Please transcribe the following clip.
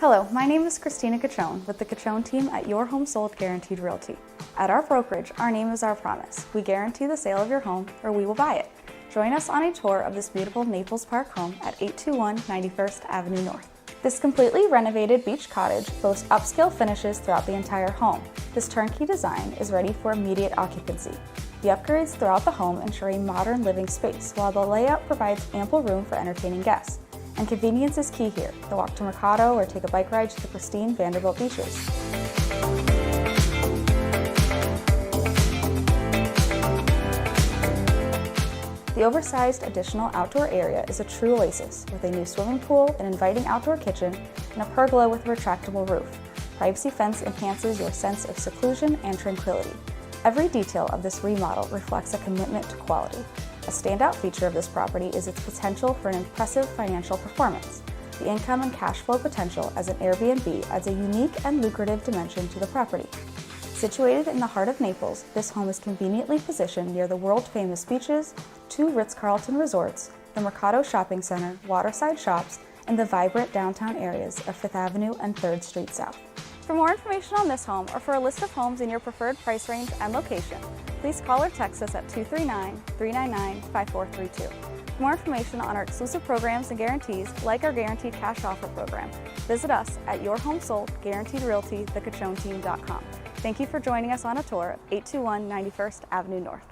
Hello, my name is Christina Cachon with the Cachon Team at Your Home Sold Guaranteed Realty. At our brokerage, our name is our promise. We guarantee the sale of your home or we will buy it. Join us on a tour of this beautiful Naples Park home at 821 91st Avenue North. This completely renovated beach cottage boasts upscale finishes throughout the entire home. This turnkey design is ready for immediate occupancy. The upgrades throughout the home ensure a modern living space, while the layout provides ample room for entertaining guests. And convenience is key here. The walk to Mercado or take a bike ride to the pristine Vanderbilt beaches. The oversized additional outdoor area is a true oasis with a new swimming pool, an inviting outdoor kitchen, and a pergola with a retractable roof. Privacy fence enhances your sense of seclusion and tranquility. Every detail of this remodel reflects a commitment to quality. A standout feature of this property is its potential for an impressive financial performance. The income and cash flow potential as an Airbnb adds a unique and lucrative dimension to the property. Situated in the heart of Naples, this home is conveniently positioned near the world-famous beaches, 2 Ritz-Carlton resorts, the Mercado shopping center, Waterside Shops, and the vibrant downtown areas of 5th Avenue and 3rd Street South. For more information on this home or for a list of homes in your preferred price range and location, please call or text us at 239-399-5432. For more information on our exclusive programs and guarantees, like our Guaranteed Cash Offer program, visit us at Your Home Sold Guaranteed Realty, thecachonteam.com. Thank you for joining us on a tour of 821 91st Avenue North.